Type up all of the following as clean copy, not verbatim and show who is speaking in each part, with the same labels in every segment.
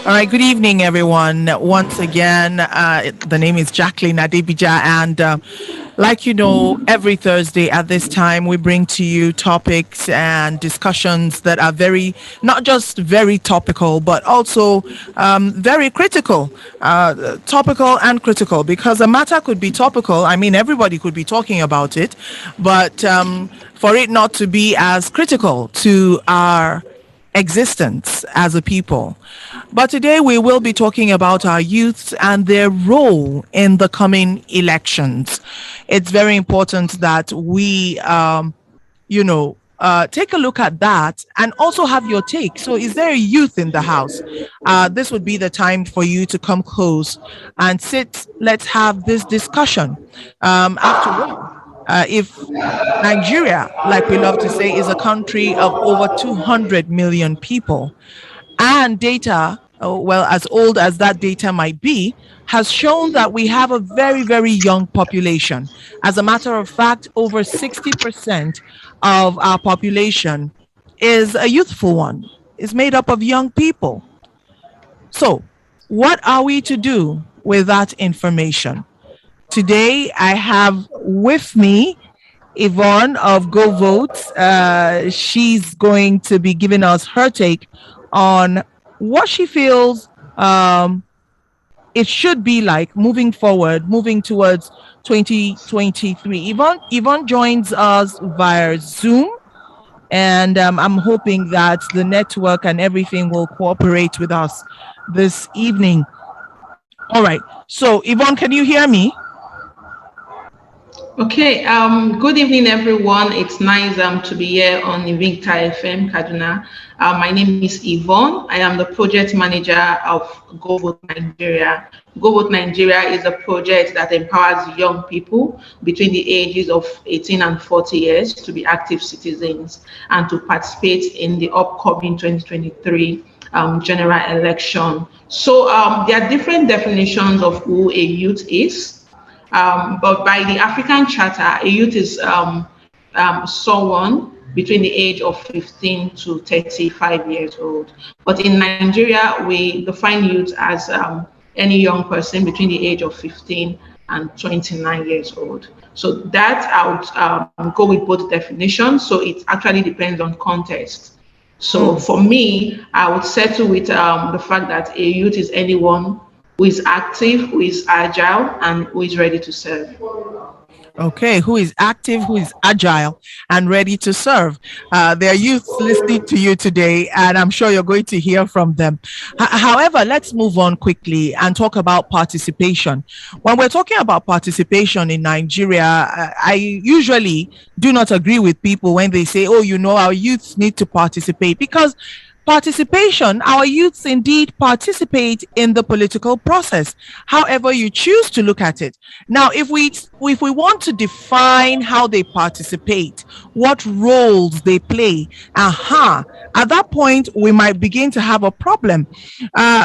Speaker 1: All right, good evening, everyone. Once again, the name is Jacqueline Adebija, and like you know, every Thursday at this time, we bring to you topics and discussions that are not just very topical, but also very critical, topical and critical, because a matter could be topical. I mean, everybody could be talking about it, but for it not to be as critical to our existence as a people. But today we will be talking about our youths and their role in the coming elections. It's very important that we, take a look at that and also have your take. So is there a youth in the house? This would be the time for you to come close and sit. Let's have this discussion. After all, if Nigeria, like we love to say, is a country of over 200 million people, and data, as old as that data might be, has shown that we have a very, very young population. As a matter of fact, over 60% of our population is a youthful one, is made up of young people. So what are we to do with that information? Today, I have with me Yvonne of Govote. She's going to be giving us her take on what she feels it should be like moving forward, moving towards 2023. Yvonne joins us via Zoom, and I'm hoping that the network and everything will cooperate with us this evening. All right. So, Yvonne, can you hear me?
Speaker 2: Okay, good evening, everyone. It's nice to be here on Eweka FM, Kaduna. My name is Yvonne. I am the project manager of Govote Nigeria. Govote Nigeria is a project that empowers young people between the ages of 18 and 40 years to be active citizens and to participate in the upcoming 2023 general election. So there are different definitions of who a youth is. But by the African Charter, a youth is someone between the age of 15 to 35 years old. But in Nigeria, we define youth as any young person between the age of 15 and 29 years old. So that I would go with both definitions. So it actually depends on context. So for me, I would settle with the fact that a youth is anyone who is active, who is agile, and who is ready to serve.
Speaker 1: Okay, who is active, who is agile, and ready to serve. There are youths listening to you today, and I'm sure you're going to hear from them. However, let's move on quickly and talk about participation. When we're talking about participation in Nigeria, I usually do not agree with people when they say, our youths need to participate, because participation, our youths indeed participate in the political process, however you choose to look at it. Now, if we want to define how they participate, what roles they play, at that point we might begin to have a problem,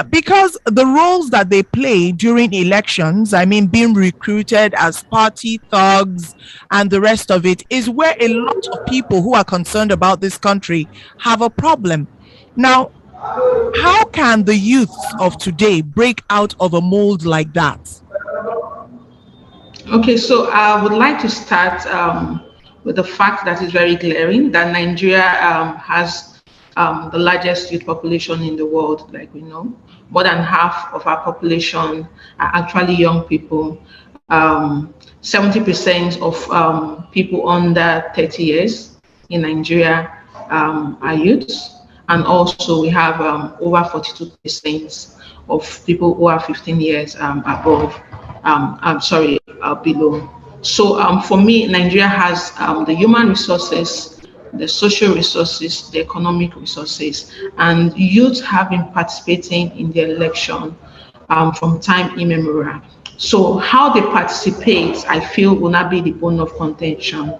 Speaker 1: because the roles that they play during elections, I mean, being recruited as party thugs and the rest of it, is where a lot of people who are concerned about this country have a problem. Now, how can the youths of today break out of a mold like that?
Speaker 2: Okay, so I would like to start with the fact that is very glaring, that Nigeria has the largest youth population in the world, like we know. More than half of our population are actually young people. 70% of people under 30 years in Nigeria are youths. And also we have over 42% of people who are 15 years below. So for me, Nigeria has the human resources, the social resources, the economic resources, and youth have been participating in the election from time immemorial. So how they participate, I feel, will not be the bone of contention.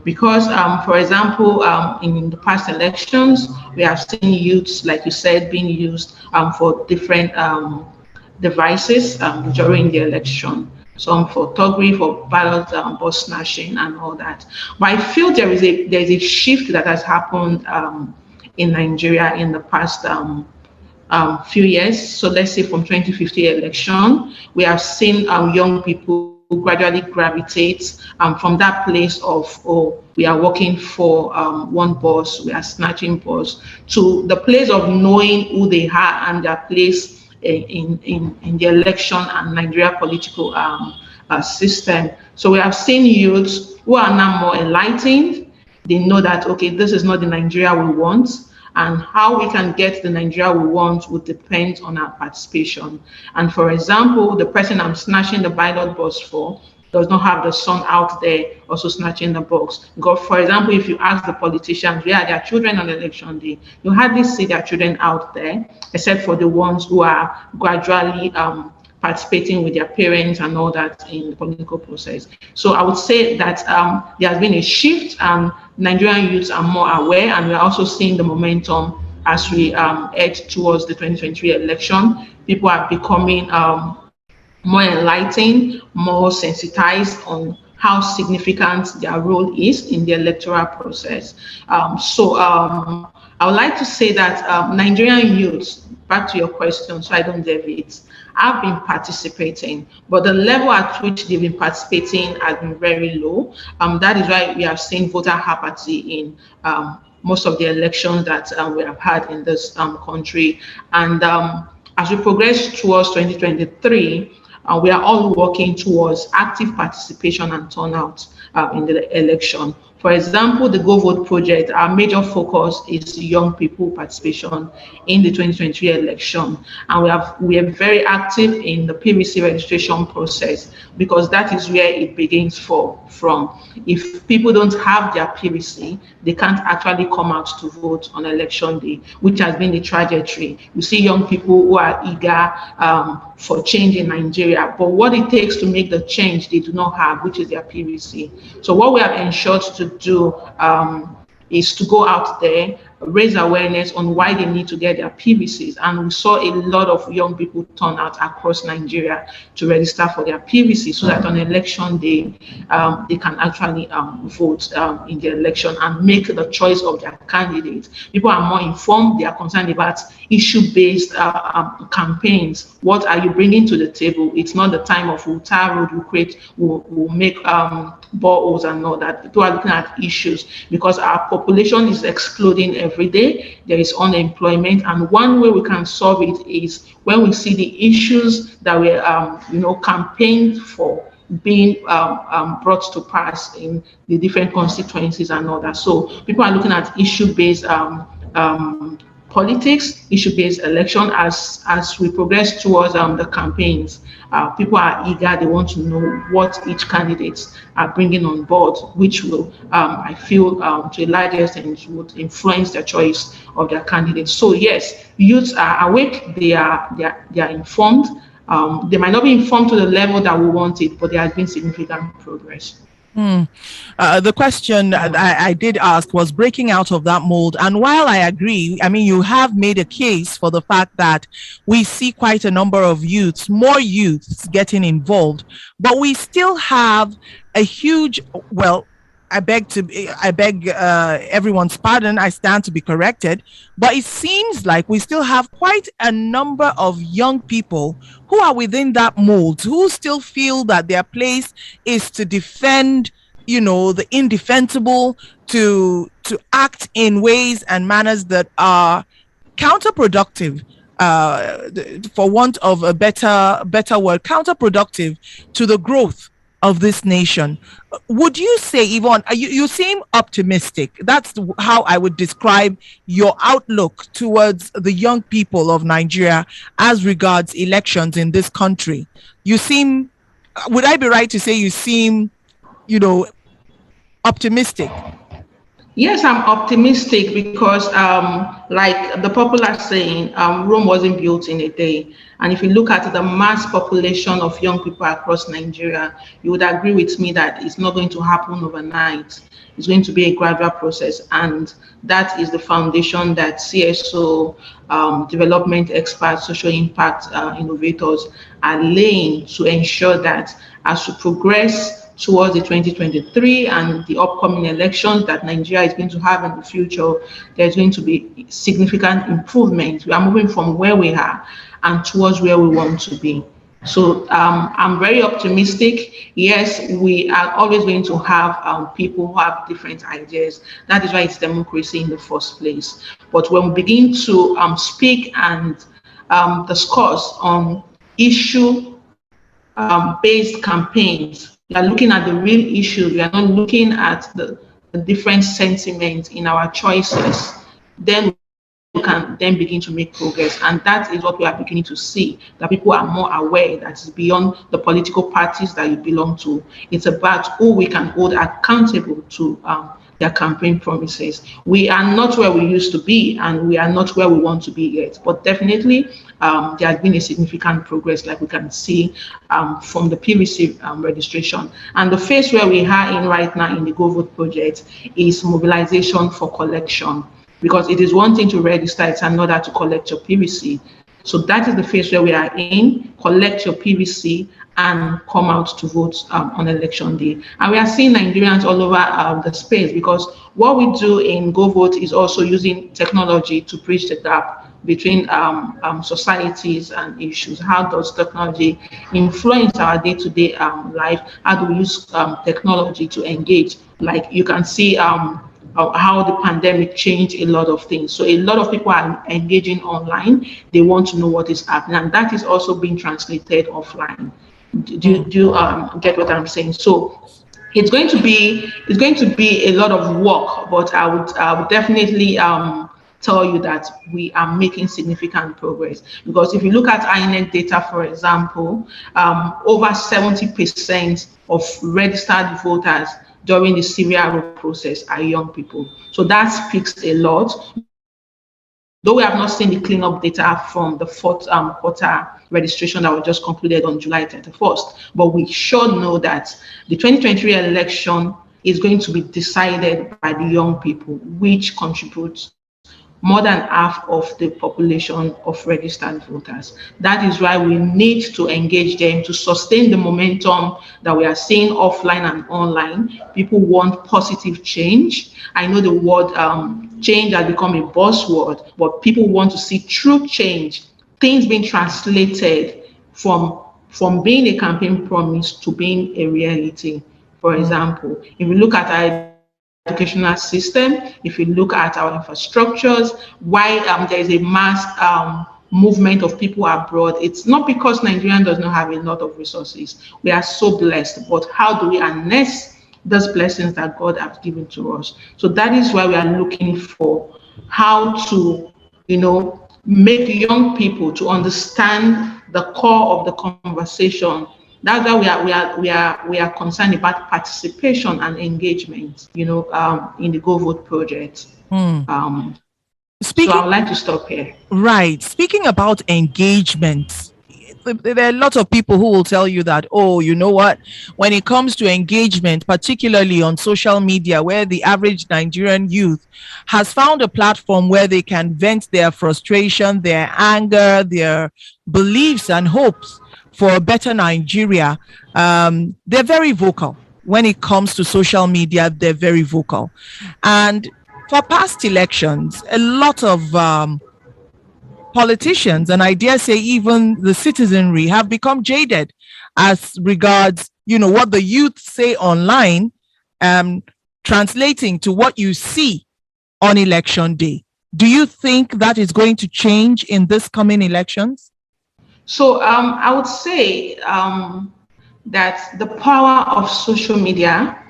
Speaker 2: Because, for example, in the past elections, we have seen youths, like you said, being used for different devices during the election. some for thuggery, for ballot boss snatching and all that. But I feel there's a shift that has happened in Nigeria in the past few years. So let's say from 2015 election, we have seen young people gradually gravitate from that place of, oh, we are working for one boss, we are snatching boss, to the place of knowing who they are and their place in the election and Nigeria political system. So we have seen youths who are now more enlightened. They know that, okay, this is not the Nigeria we want, and how we can get the Nigeria we want would depend on our participation. And for example, the person I'm snatching the ballot box for does not have the son out there also snatching the box. Because, for example, if you ask the politicians where are their children on election day, you hardly see their children out there, except for the ones who are gradually participating with their parents and all that in the political process. So I would say that there has been a shift, and Nigerian youths are more aware, and we're also seeing the momentum as we head towards the 2023 election. People are becoming more enlightened, more sensitized on how significant their role is in the electoral process. I would like to say that Nigerian youths, back to your question, so I don't deviate, have been participating, but the level at which they've been participating has been very low. That is why we have seen voter apathy in most of the elections that we have had in this country. And as we progress towards 2023, we are all working towards active participation and turnout in the election. For example, the Govote project, our major focus is young people participation in the 2023 election. And we are very active in the PVC registration process, because that is where it begins from. If people don't have their PVC, they can't actually come out to vote on election day, which has been the trajectory. You see young people who are eager for change in Nigeria, but what it takes to make the change they do not have, which is their PVC. So what we have ensured to do is to go out there, raise awareness on why they need to get their PVCs. And we saw a lot of young people turn out across Nigeria to register for their PVC, so that on election day, they can actually vote in the election and make the choice of their candidate. People are more informed. They are concerned about issue-based campaigns. What are you bringing to the table? It's not the time of we'll tar road, we'll make boreholes and all that. People are looking at issues, because our population is exploding every day. There is unemployment, and one way we can solve it is when we see the issues that we campaigned for being brought to pass in the different constituencies and all that. So people are looking at issue-based politics, issue-based election as we progress towards the campaigns. People are eager. They want to know what each candidates are bringing on board, which will, I feel, to a large extent, would influence the choice of their candidates. So yes, youths are awake. They are informed. They might not be informed to the level that we want it, but there has been significant progress.
Speaker 1: The question I did ask was breaking out of that mold. And while I agree, I mean, you have made a case for the fact that we see quite a number of more youths getting involved, but we still have a huge, well, I beg everyone's pardon. I stand to be corrected, but it seems like we still have quite a number of young people who are within that mold, who still feel that their place is to defend, the indefensible, to act in ways and manners that are counterproductive, for want of a better word, counterproductive to the growth of this nation. Would you say, Yvonne, you seem optimistic? That's how I would describe your outlook towards the young people of Nigeria as regards elections in this country. You seem, would I be right to say you seem, optimistic?
Speaker 2: Yes, I'm optimistic because, like the popular saying, Rome wasn't built in a day. And if you look at the mass population of young people across Nigeria, you would agree with me that it's not going to happen overnight. It's going to be a gradual process. And that is the foundation that CSO, development experts, social impact innovators are laying to ensure that as we progress towards the 2023 and the upcoming elections that Nigeria is going to have in the future, there's going to be significant improvement. We are moving from where we are and towards where we want to be. So I'm very optimistic. Yes, we are always going to have people who have different ideas. That is why it's democracy in the first place. But when we begin to speak and discuss on issue-based campaigns, we are looking at the real issues. We are not looking at the different sentiments in our choices. Then we can then begin to make progress, and that is what we are beginning to see, that people are more aware that it's beyond the political parties that you belong to. It's about who we can hold accountable to their campaign promises. We are not where we used to be, and we are not where we want to be yet, but definitely there has been a significant progress, like we can see from the PVC registration. And the phase where we are in right now in the Govote project is mobilization for collection, because it is one thing to register, it's another to collect your PVC. So that is the phase where we are in: collect your PVC and come out to vote on election day. And we are seeing Nigerians all over the space, because what we do in GoVote is also using technology to bridge the gap between societies and issues. How does technology influence our day-to-day life? How do we use technology to engage? Like you can see how the pandemic changed a lot of things. So a lot of people are engaging online. They want to know what is happening, and that is also being translated offline. Do you get what I'm saying? So it's going to be a lot of work, but I would definitely tell you that we are making significant progress. Because if you look at INEC data, for example, over 70% of registered voters during the serial process are young people. So that speaks a lot. Though we have not seen the cleanup data from the fourth quarter registration that was just concluded on July 31st, but we should know that the 2023 election is going to be decided by the young people, which contributes more than half of the population of registered voters. That is why we need to engage them to sustain the momentum that we are seeing offline and online. People want positive change. I know the word change has become a buzzword, but people want to see true change, things being translated from being a campaign promise to being a reality. For example, if we look at our educational system, if you look at our infrastructures, why there is a mass movement of people abroad, it's not because Nigeria does not have a lot of resources. We are so blessed, but how do we harness those blessings that God has given to us? So that is why we are looking for how to, make young people to understand the core of the conversation. That's why we are concerned about participation and engagement, in the GoVote project. So I would like to stop here.
Speaker 1: Right. Speaking about engagement, there are lots of people who will tell you that, oh, you know what, when it comes to engagement, particularly on social media, where the average Nigerian youth has found a platform where they can vent their frustration, their anger, their beliefs and hopes for a better Nigeria, they're very vocal. When it comes to social media, they're very vocal. And for past elections, a lot of politicians, and I dare say even the citizenry, have become jaded as regards, what the youth say online, translating to what you see on election day. Do you think that is going to change in this coming elections?
Speaker 2: So I would say that the power of social media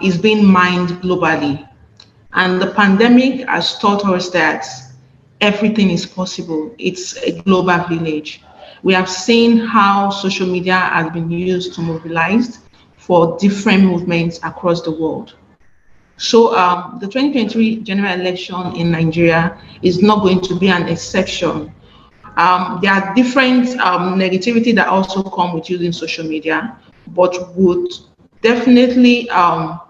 Speaker 2: is being mined globally. And the pandemic has taught us that everything is possible. It's a global village. We have seen how social media has been used to mobilize for different movements across the world. So the 2023 general election in Nigeria is not going to be an exception. There are different negativity that also come with using social media, but would definitely all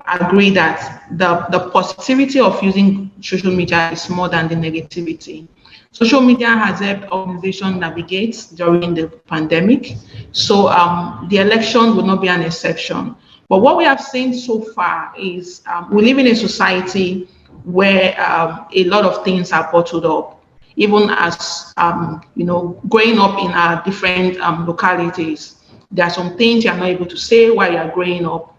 Speaker 2: agree that the positivity of using social media is more than the negativity. Social media has helped organizations navigate during the pandemic. So the election will not be an exception. But what we have seen so far is we live in a society where a lot of things are bottled up. Even as growing up in our different localities, there are some things you're not able to say while you're growing up.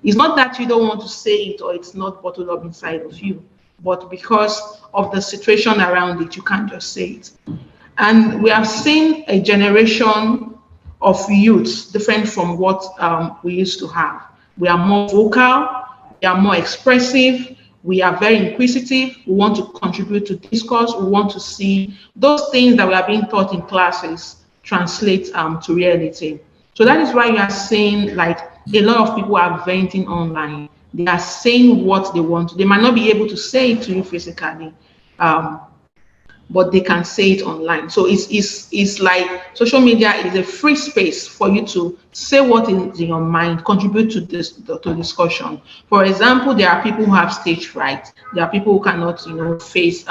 Speaker 2: It's not that you don't want to say it or it's not bottled up inside of you, but because of the situation around it, you can't just say it. And we have seen a generation of youths different from what we used to have. We are more vocal, we are more expressive, we are very inquisitive, we want to contribute to discourse, we want to see those things that we are being taught in classes translate to reality. So that is why you are seeing like a lot of people are venting online. They are saying what they want. They might not be able to say it to you physically, but they can say it online. So it's like social media is a free space for you to say what is in your mind, contribute to the discussion. For example, there are people who have stage fright. There are people who cannot, face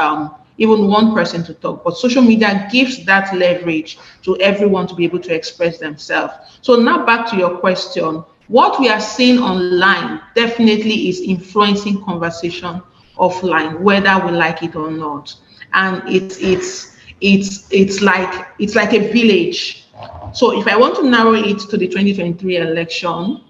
Speaker 2: even one person to talk. But social media gives that leverage to everyone to be able to express themselves. So now back to your question. What we are seeing online definitely is influencing conversation offline, whether we like it or not. And it's like a village. So if I want to narrow it to the 2023 election,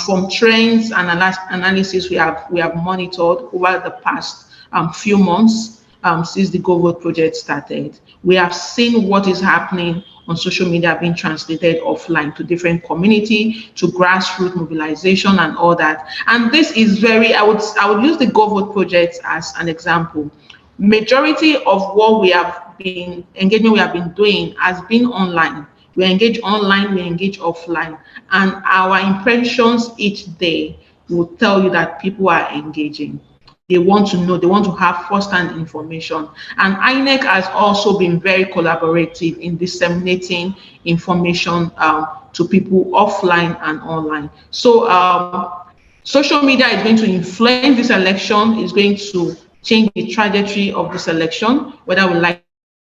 Speaker 2: from trends and analysis we have monitored over the past few months since the Govote project started, we have seen what is happening on social media being translated offline to different community, to grassroots mobilization and all that. And this is I would use the Govote project as an example. Majority of what we have been doing has been online. We engage online, we engage offline, and our impressions each day will tell you that people are engaging. They want to know, they want to have first-hand information. And INEC has also been very collaborative in disseminating information to people offline and online. So social media is going to influence this election, is going to change the trajectory of this election, whether we like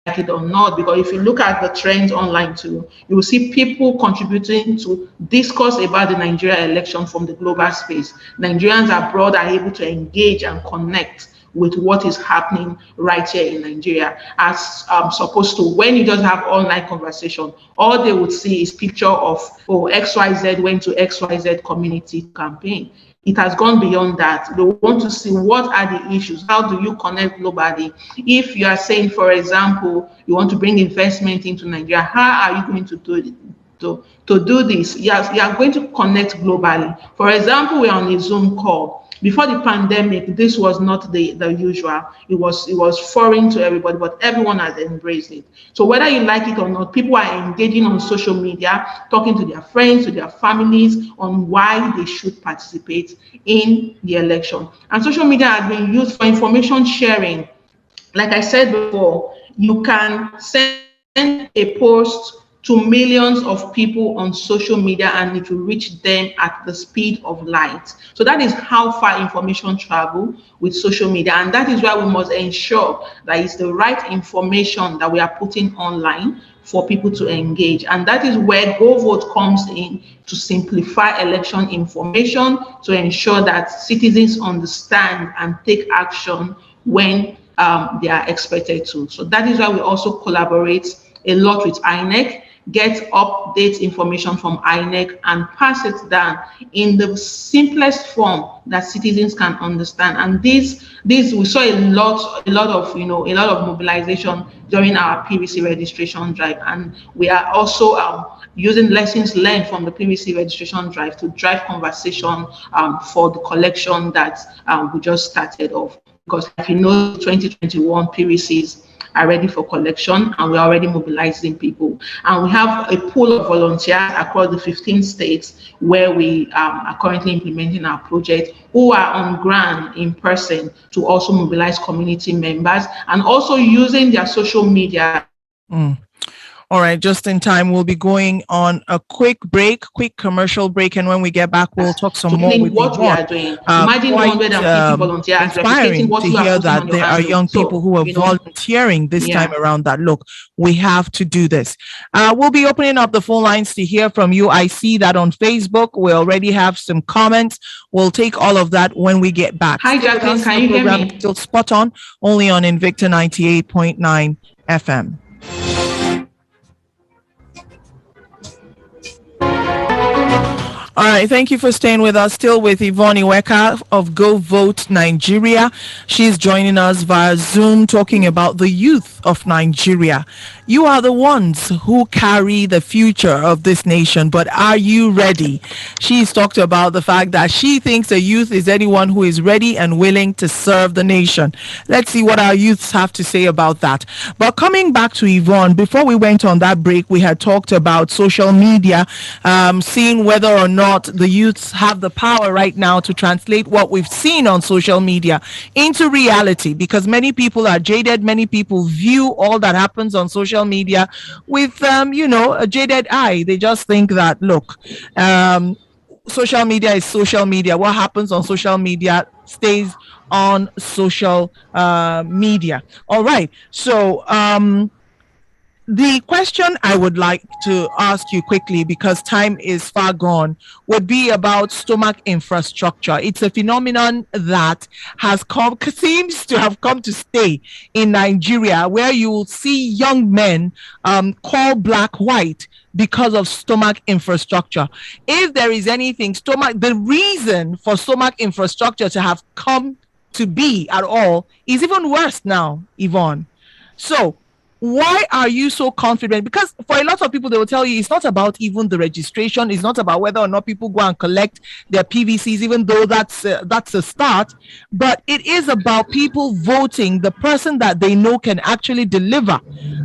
Speaker 2: it or not, because if you look at the trends online too, you will see people contributing to discourse about the Nigeria election from the global space. Nigerians abroad are able to engage and connect with what is happening right here in Nigeria, as opposed to when you just have online conversation, all they would see is picture of, XYZ went to XYZ community campaign. It has gone beyond that. They want to see what are the issues. How do you connect globally? If you are saying, for example, you want to bring investment into Nigeria, how are you going to do it? To do this? Yes, you are going to connect globally. For example, we are on a Zoom call. Before the pandemic, this was not the usual. It was foreign to everybody, but everyone has embraced it. So whether you like it or not, people are engaging on social media, talking to their friends, to their families on why they should participate in the election. And social media has been used for information sharing. Like I said before, you can send a post to millions of people on social media and it will reach them at the speed of light. So that is how far information travel with social media. And that is why we must ensure that it's the right information that we are putting online for people to engage. And that is where GoVote comes in to simplify election information, to ensure that citizens understand and take action when they are expected to. So that is why we also collaborate a lot with INEC, get update information from INEC and pass it down in the simplest form that citizens can understand. And this we saw a lot of mobilization during our PVC registration drive, and we are also using lessons learned from the PVC registration drive to drive conversation for the collection that we just started off. Because if you know, 2021 PVCs are ready for collection and we're already mobilizing people. And we have a pool of volunteers across the 15 states where we are currently implementing our project, who are on ground in person to also mobilize community members and also using their social media.
Speaker 1: All All right, just in time. We'll be going on a quick commercial break, and when we get back, we'll talk some
Speaker 2: to
Speaker 1: more
Speaker 2: clean
Speaker 1: with
Speaker 2: what we
Speaker 1: Yvonne.
Speaker 2: are doing. Imagine
Speaker 1: Quite
Speaker 2: 150 volunteers replicating
Speaker 1: inspiring
Speaker 2: what
Speaker 1: to
Speaker 2: you are
Speaker 1: hear
Speaker 2: posting
Speaker 1: that
Speaker 2: on your
Speaker 1: there are
Speaker 2: handle.
Speaker 1: young people who are volunteering this time around. That look, we have to do this. We'll be opening up the phone lines to hear from you. I see that on Facebook. We already have some comments. We'll take all of that when we get back.
Speaker 2: Hi, Jacqueline. Can you hear me?
Speaker 1: Still spot on, only on Invicta 98.9 FM. All right, thank you for staying with us. Still with Yvonne Eweka of Govote Nigeria. She's joining us via Zoom talking about the youth of Nigeria. You are the ones who carry the future of this nation, but are you ready? She's talked about the fact that she thinks a youth is anyone who is ready and willing to serve the nation. Let's see what our youths have to say about that. But coming back to Yvonne, before we went on that break, we had talked about social media, seeing whether or not the youths have the power right now to translate what we've seen on social media into reality, because many people are jaded. Many people view all that happens on social media with a jaded eye. They just think that, look, social media is social media. What happens on social media stays on social media. All right, so the question I would like to ask you quickly, because time is far gone, would be about stomach infrastructure. It's a phenomenon that seems to have come to stay in Nigeria, where you will see young men call black white because of stomach infrastructure. If there is anything, the reason for stomach infrastructure to have come to be at all is even worse now, Yvonne. So why are you so confident? Because for a lot of people, they will tell you it's not about even the registration. It's not about whether or not people go and collect their PVCs, even though that's a start. But it is about people voting the person that they know can actually deliver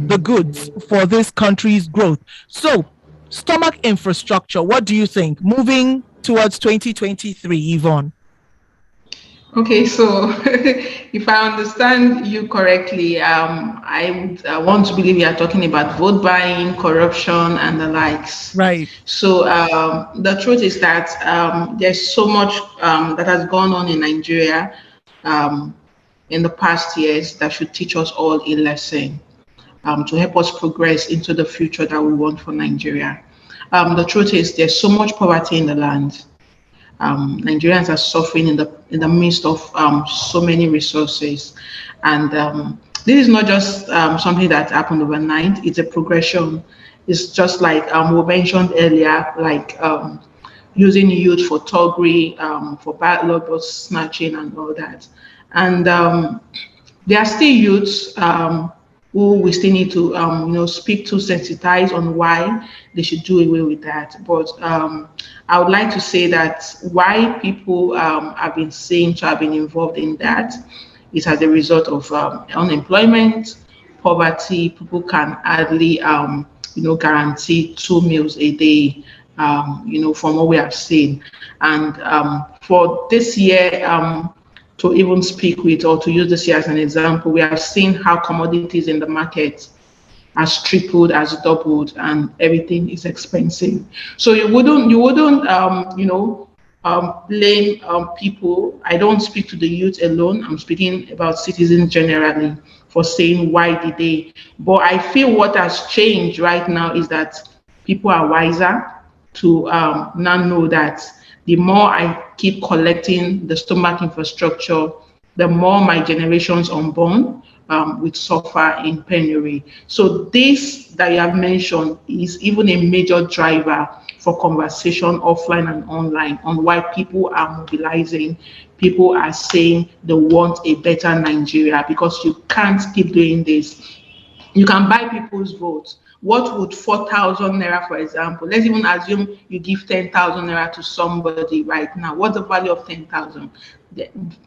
Speaker 1: the goods for this country's growth. So stomach infrastructure, what do you think? Moving towards 2023, Yvonne.
Speaker 2: Okay, so if I understand you correctly, I would want to believe you are talking about vote buying, corruption, and the likes.
Speaker 1: Right.
Speaker 2: So the truth is that there's so much that has gone on in Nigeria in the past years that should teach us all a lesson to help us progress into the future that we want for Nigeria. The truth is there's so much poverty in the land. Nigerians are suffering in the midst of so many resources, and this is not just something that happened overnight. It's a progression. It's just like we mentioned earlier, like using youth for thuggery, for ballot snatching, and all that. And there are still youths who we still need to speak to, sensitize on why they should do away with that. But I would like to say that why people have been saying to have been involved in that is as a result of unemployment, poverty. People can hardly guarantee 2 meals a day, from what we have seen. And for this year, to even speak with, or to use this year as an example, we have seen how commodities in the market has tripled, has doubled, and everything is expensive. So you wouldn't blame people. I don't speak to the youth alone. I'm speaking about citizens generally for saying why did they. But I feel what has changed right now is that people are wiser to now know that the more I keep collecting the stomach infrastructure, the more my generations unborn will suffer in penury. So this that you have mentioned is even a major driver for conversation offline and online on why people are mobilizing. People are saying they want a better Nigeria, because you can't keep doing this. You can buy people's votes. What would 4,000 naira, for example, let's even assume you give 10,000 naira to somebody right now. What's the value of 10,000?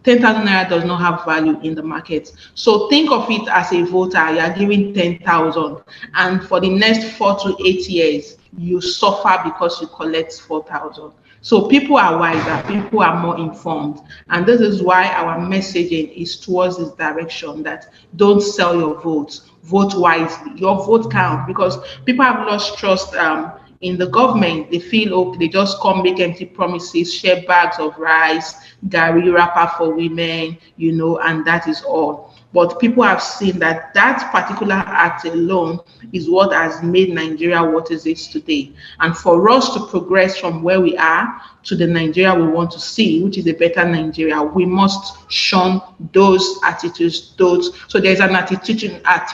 Speaker 2: 10,000 naira does not have value in the market. So think of it as a voter. You are giving 10,000, and for the next 4 to 8 years, you suffer because you collect 4,000. So people are wiser, people are more informed. And this is why our messaging is towards this direction, that don't sell your votes, vote wisely. Your vote counts, because people have lost trust in the government. They feel, okay, they just come make empty promises, share bags of rice, gari wrapper for women, and that is all. But people have seen that that particular act alone is what has made Nigeria what it is today. And for us to progress from where we are to the Nigeria we want to see, which is a better Nigeria, we must shun those attitudes. So there's an attitudinal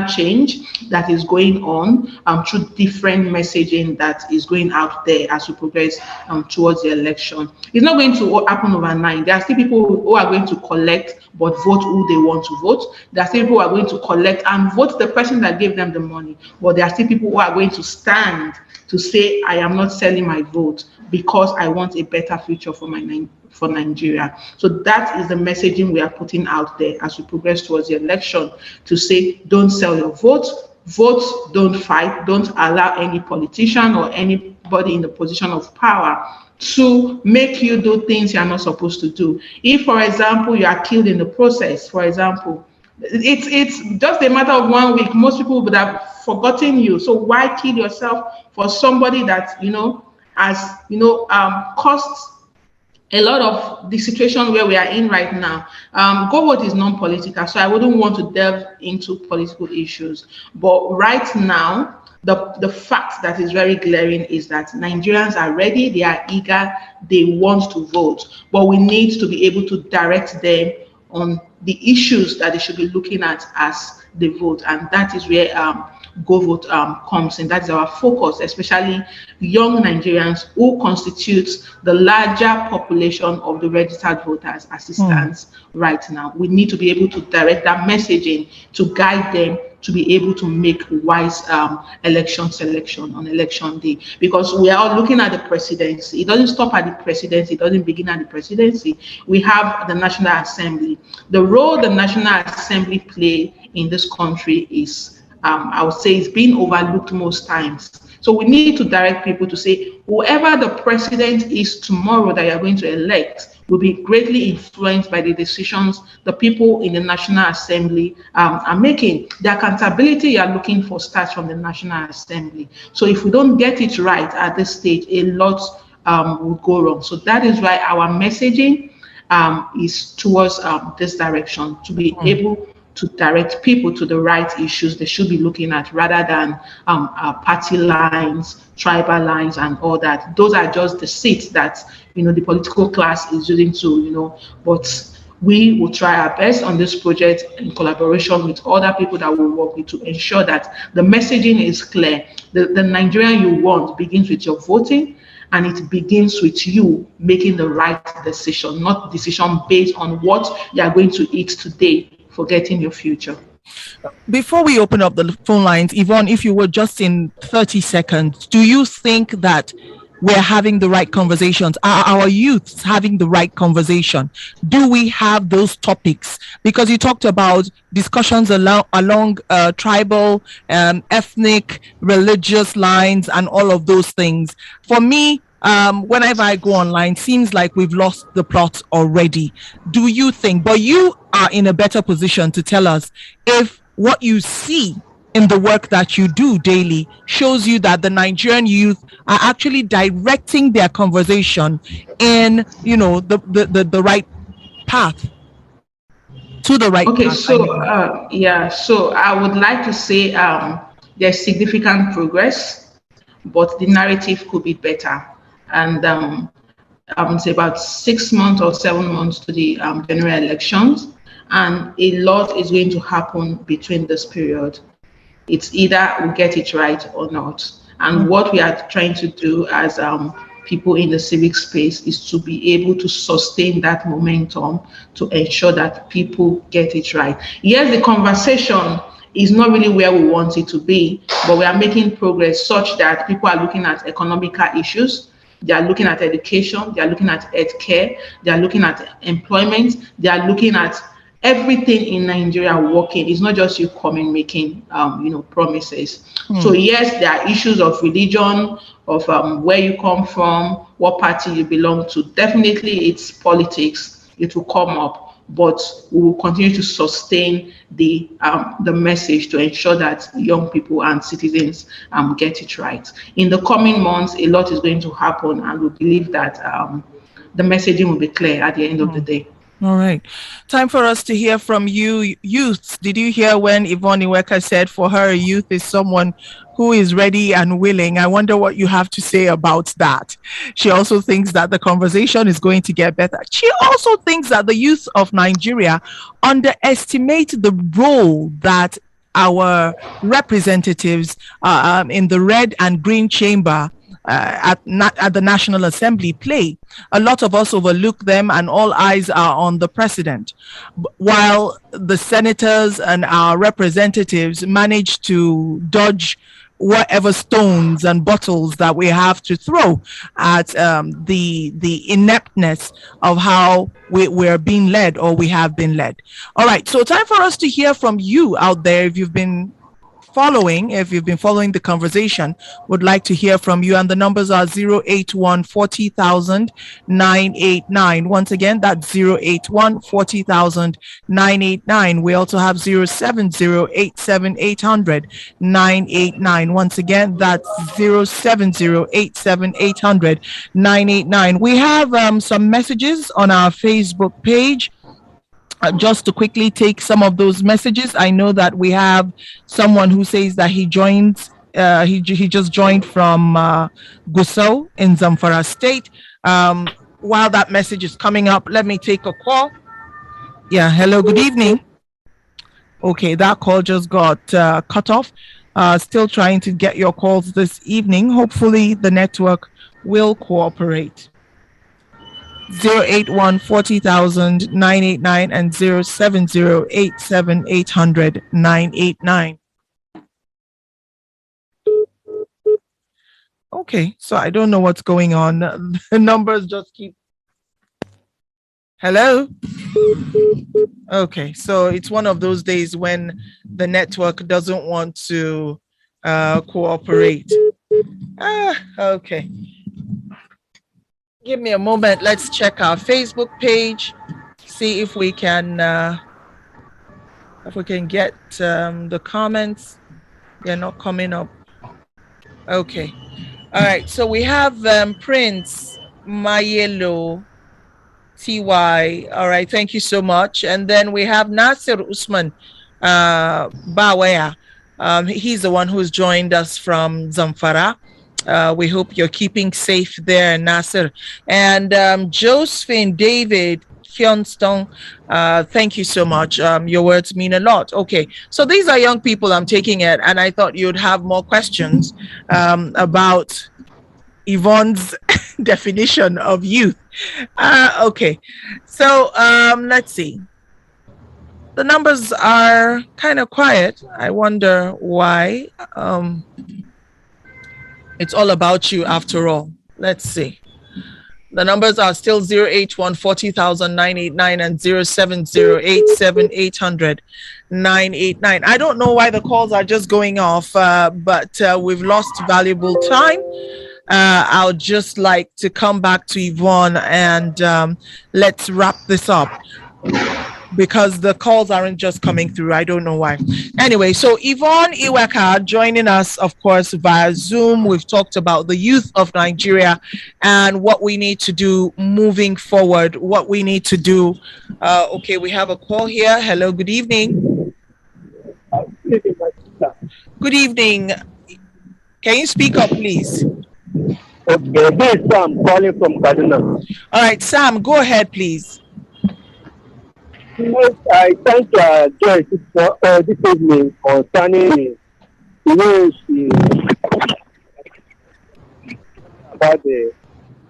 Speaker 2: change that is going on through different messaging that is going out there as we progress towards the election. It's not going to happen overnight. There are still people who are going to collect but vote who they want to vote. There are still people who are going to collect and vote the person that gave them the money. But there are still people who are going to stand to say, I am not selling my vote because I want a better future for Nigeria. So that is the messaging we are putting out there as we progress towards the election, to say, don't sell your vote, vote, don't fight, don't allow any politician or anybody in the position of power to make you do things you're not supposed to do. If, for example, you are killed in the process, for example, it's just a matter of 1 week. Most people would have forgotten you. So why kill yourself for somebody that, has, caused a lot of the situation where we are in right now? Govote is non-political, so I wouldn't want to delve into political issues. But right now, the fact that is very glaring is that Nigerians are ready, they are eager, they want to vote, but we need to be able to direct them on the issues that they should be looking at as they vote. And that is where Govote comes in. That is our focus, especially young Nigerians who constitute the larger population of the registered voters as it stands right now. We need to be able to direct that messaging to guide them to be able to make wise election selection on election day, because we are all looking at the presidency. It doesn't stop at the presidency. It doesn't begin at the presidency. We have the National Assembly. The role the National Assembly play in this country is, I would say, it's being overlooked most times. So we need to direct people to say, whoever the president is tomorrow that you are going to elect will be greatly influenced by the decisions the people in the National Assembly are making. The accountability you are looking for starts from the National Assembly. So if we don't get it right at this stage, a lot will go wrong. So that is why our messaging is towards this direction, to be able to direct people to the right issues they should be looking at, rather than party lines, tribal lines, and all that. Those are just the seats that the political class is using to, but we will try our best on this project in collaboration with other people that we work with to ensure that the messaging is clear. The Nigerian you want begins with your voting, and it begins with you making the right decision, not decision based on what you are going to eat today, forgetting your future.
Speaker 1: Before we open up the phone lines, Yvonne, if you were just in 30 seconds, do you think that we're having the right conversations? Are our youths having the right conversation? Do we have those topics? Because you talked about discussions along tribal, ethnic, religious lines, and all of those things. For me, whenever I go online, seems like we've lost the plot already. Do you think, but you are in a better position to tell us if what you see in the work that you do daily shows you that the Nigerian youth are actually directing their conversation in, the right path, to the right
Speaker 2: path.
Speaker 1: So
Speaker 2: I would like to say there's significant progress, but the narrative could be better. And I would say about 6 months or 7 months to the general elections, and a lot is going to happen between this period. It's either we get it right or not. And what we are trying to do as people in the civic space is to be able to sustain that momentum to ensure that people get it right. Yes, the conversation is not really where we want it to be, but we are making progress such that people are looking at economical issues, they are looking at education, they are looking at health care, they are looking at employment, they are looking at everything in Nigeria working. It's not just you coming making promises. So yes, there are issues of religion, of where you come from, what party you belong to. Definitely, it's politics. It will come up, but we will continue to sustain the message to ensure that young people and citizens get it right. In the coming months, a lot is going to happen, and we believe that the messaging will be clear at the end of the day.
Speaker 1: All right. Time for us to hear from you, youths. Did you hear when Yvonne Eweka said for her, a youth is someone who is ready and willing? I wonder what you have to say about that. She also thinks that the conversation is going to get better. She also thinks that the youth of Nigeria underestimate the role that our representatives in the red and green chamber at the National Assembly play. A lot of us overlook them, and all eyes are on the president, while the senators and our representatives manage to dodge whatever stones and bottles that we have to throw at the ineptness of how we're being led, or we have been led. All right, so time for us to hear from you out there. If you've been following the conversation, would like to hear from you, and the numbers are 081 40,000 989. Once again, that's 081 40,000 989. We also have 070 87800 989. Once again, that's 070 87800 989. We have some messages on our Facebook page. Just to quickly take some of those messages, I know that we have someone who says that he joins. He just joined from Gusau in Zamfara State. While that message is coming up, let me take a call. Yeah, hello, good evening. Okay, that call just got cut off. Still trying to get your calls this evening. Hopefully, the network will cooperate. 081 40,000 989 and 070 87800 989. Okay, so I don't know what's going on. The numbers just keep. Hello? Okay, so it's one of those days when the network doesn't want to cooperate. Okay. Give me a moment. Let's check our Facebook page, see if we can get the comments. They're not coming up. Okay. All right. So we have Prince Mayelo TY. All right. Thank you so much. And then we have Nasir Usman Bawaya. He's the one who's joined us from Zamfara. We hope you're keeping safe there, Nasser. And Josephine David Hyunstong, thank you so much. Your words mean a lot. Okay, so these are young people I'm taking it, and I thought you'd have more questions about Yvonne's definition of youth. Okay, so let's see. The numbers are kind of quiet. I wonder why. It's all about you after all. Let's see. The numbers are still 081 40,000 989 and 070 87800 989. I don't know why the calls are just going off, but we've lost valuable time. I'll just like to come back to Yvonne and let's wrap this up, because the calls aren't just coming through. I don't know why. Anyway, so Yvonne Eweka joining us, of course, via Zoom. We've talked about the youth of Nigeria and what we need to do moving forward, what we need to do. Okay, we have a call here. Hello, good evening. Good evening. Can you speak up, please?
Speaker 3: Okay, this is Sam calling from Kaduna.
Speaker 1: All right, Sam, go ahead, please.
Speaker 3: Yes, I thank Joyce for this evening concerning the way she about the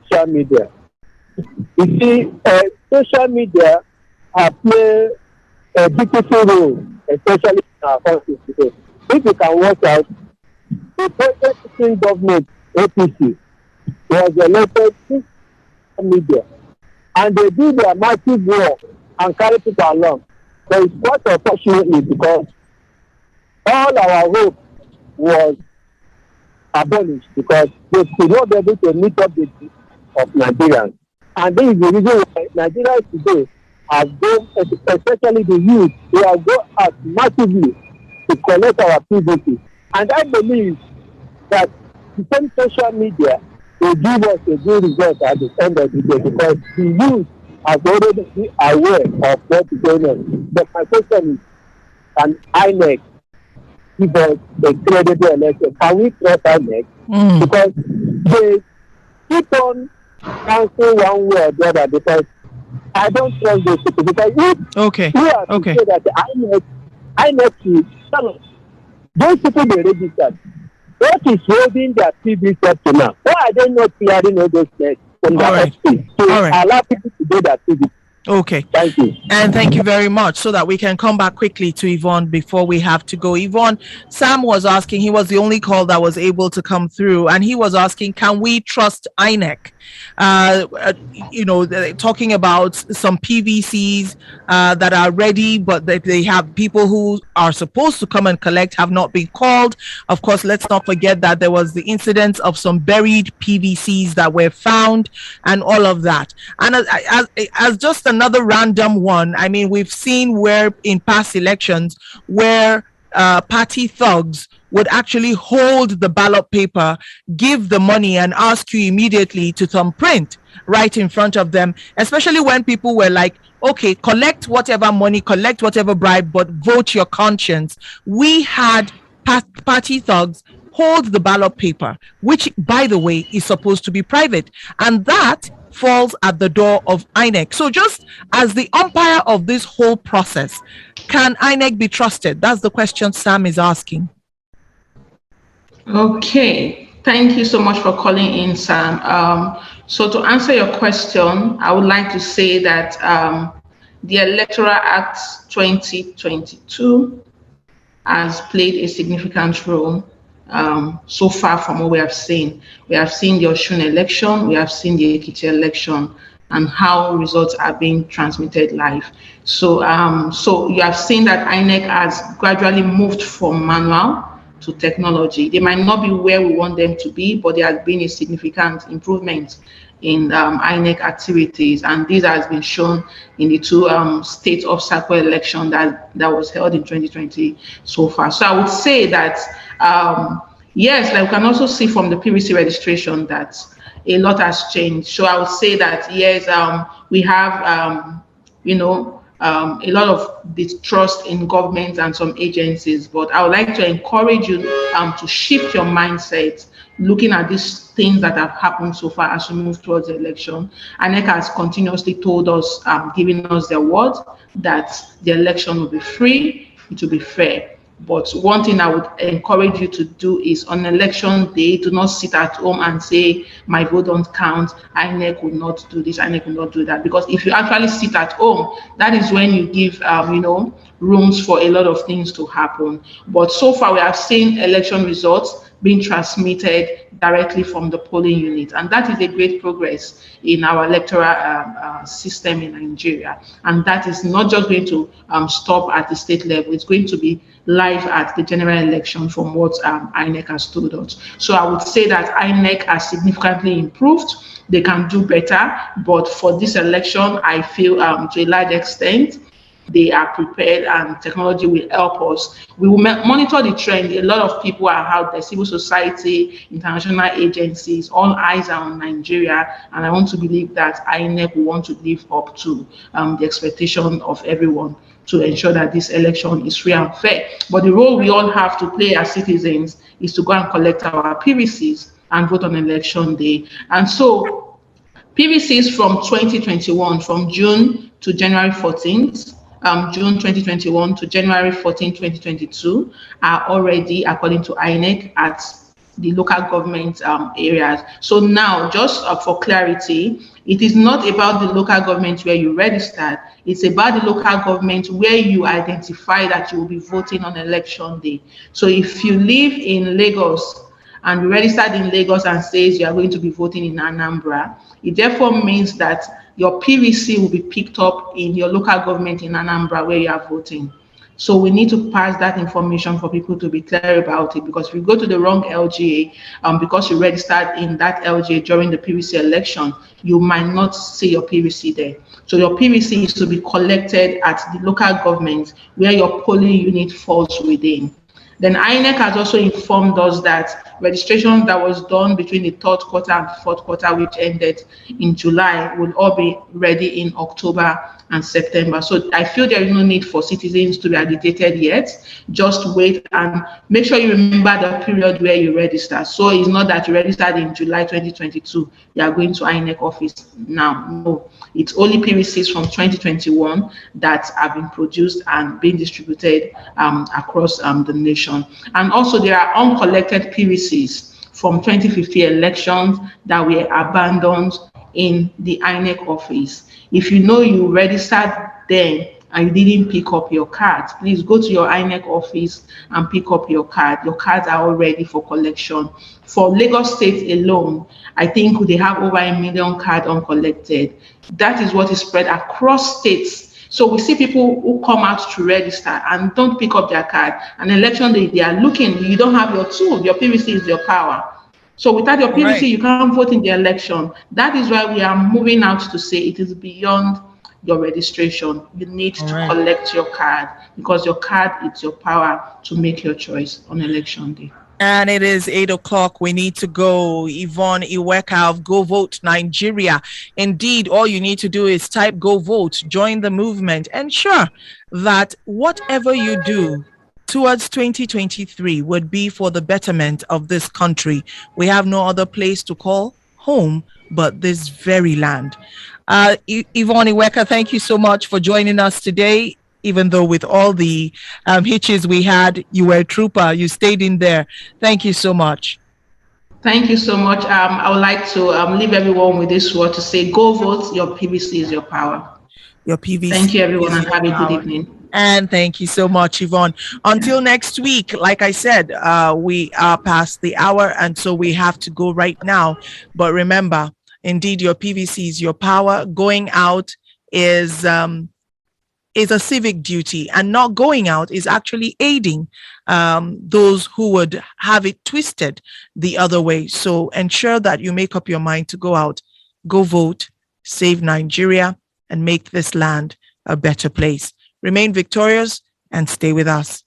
Speaker 3: social media. You see, social media have played a beautiful role, especially in our country today. If you can watch out, the present government, APC, was elected through social media, and they do their massive work and carry people along. So it's quite unfortunately because all our hope was abolished because they will not be able to meet up the needs of Nigerians. And this is the reason why Nigerians today have gone, especially the youth, they have gone out massively to collect our PVC. And I believe that the same social media will give us a good result at the end of the day because the youth have already been aware of what is going on. But my question is, can INEC give us a credible election? Can we trust INEC? Because they keep on answering one way or the other because I don't trust those people. Because if we are to say that the INEC is, those people they registered, what is holding their PVC up to now? Why are they not clearing all those things from their office to allow people to do their PVC?
Speaker 1: Okay.
Speaker 3: Thank you.
Speaker 1: And thank you very much, so that we can come back quickly to Yvonne before we have to go. Yvonne, Sam was asking, he was the only call that was able to come through, and he was asking, can we trust INEC? Talking about some PVCs that are ready, but that they have people who are supposed to come and collect have not been called. Of course, let's not forget that there was the incident of some buried PVCs that were found and all of that. And as just another random one, I mean, we've seen where in past elections where party thugs would actually hold the ballot paper, give the money, and ask you immediately to thumbprint right in front of them, especially when people were like, okay, collect whatever money, collect whatever bribe, but vote your conscience. We had party thugs hold the ballot paper, which, by the way, is supposed to be private, and that falls at the door of INEC. So just as the umpire of this whole process, can INEC be trusted? That's the question Sam is asking.
Speaker 2: Okay, thank you so much for calling in, Sam. So to answer your question, I would like to say that the Electoral Act 2022 has played a significant role so far from what we have seen. We have seen the Osun election, we have seen the Ekiti election, and how results are being transmitted live. So, so you have seen that INEC has gradually moved from manual to technology. They might not be where we want them to be, but there has been a significant improvement in INEC activities, and this has been shown in the two state of circle election that was held in 2020 so far. So I would say that yes, like we can also see from the PVC registration that a lot has changed. So I would say that yes, we have a lot of distrust in government and some agencies, but I would like to encourage you to shift your mindset, looking at these things that have happened so far as we move towards the election. INEC has continuously told us, giving us their word that the election will be free, it will be fair. But one thing I would encourage you to do is on election day, do not sit at home and say, my vote don't count, INEC will not do this, INEC will not do that. Because if you actually sit at home, that is when you give, rooms for a lot of things to happen. But so far, we have seen election results being transmitted directly from the polling unit. And that is a great progress in our electoral system in Nigeria. And that is not just going to stop at the state level, it's going to be live at the general election from what INEC has told us. So I would say that INEC has significantly improved. They can do better, but for this election, I feel to a large extent, they are prepared and technology will help us. We will monitor the trend. A lot of people are out there, civil society, international agencies, all eyes are on Nigeria. And I want to believe that INEC will want to live up to the expectation of everyone to ensure that this election is free and fair. But the role we all have to play as citizens is to go and collect our PVCs and vote on election day. And so PVCs from 2021, from June to January 14th, June 2021 to January 14, 2022 are already, according to INEC, at the local government areas. So now, just for clarity, it is not about the local government where you registered, it's about the local government where you identify that you will be voting on election day. So if you live in Lagos and you registered in Lagos and says you are going to be voting in Anambra, it therefore means that your PVC will be picked up in your local government in Anambra where you are voting. So we need to pass that information for people to be clear about it, because if you go to the wrong LGA, because you registered in that LGA during the PVC election, you might not see your PVC there. So your PVC is to be collected at the local government where your polling unit falls within. Then INEC has also informed us that registration that was done between the third quarter and fourth quarter, which ended in July, will all be ready in October and September. So I feel there is no need for citizens to be agitated yet. Just wait and make sure you remember the period where you register. So it's not that you registered in July 2022, you are going to INEC office now. No, it's only PVCs from 2021 that have been produced and being distributed across the nation. And also there are uncollected PVCs from 2050 elections that were abandoned in the INEC office. If you know you registered then and you didn't pick up your cards, please go to your INEC office and pick up your card. Your cards are all ready for collection. For Lagos State alone, I think they have over 1 million cards uncollected. That is what is spread across states. So we see people who come out to register and don't pick up their card. An election day, they are looking, you don't have your tool, your PVC is your power. So without your PVC, right, you can't vote in the election. That is why we are moving out to say it is beyond your registration. You need to collect your card, because your card is your power to make your choice on election day.
Speaker 1: And it is 8 o'clock. We need to go. Yvonne Eweka of Govote Nigeria. Indeed, all you need to do is type Go Vote, join the movement, ensure that whatever you do towards 2023 would be for the betterment of this country. We have no other place to call home but this very land. Yvonne Eweka, thank you so much for joining us today. Even though with all the hitches we had, you were a trooper, you stayed in there. Thank you so much.
Speaker 2: Thank you so much. I would like to leave everyone with this word to say, go vote, your PVC is your power.
Speaker 1: Your PVC.
Speaker 2: Thank you, everyone, and have a good evening.
Speaker 1: And thank you so much, Yvonne. Until next week, like I said, we are past the hour, and so we have to go right now. But remember, indeed, your PVC is your power. Going out is a civic duty, and not going out is actually aiding those who would have it twisted the other way. So ensure that you make up your mind to go out, go vote, save Nigeria, and make this land a better place. Remain victorious and stay with us.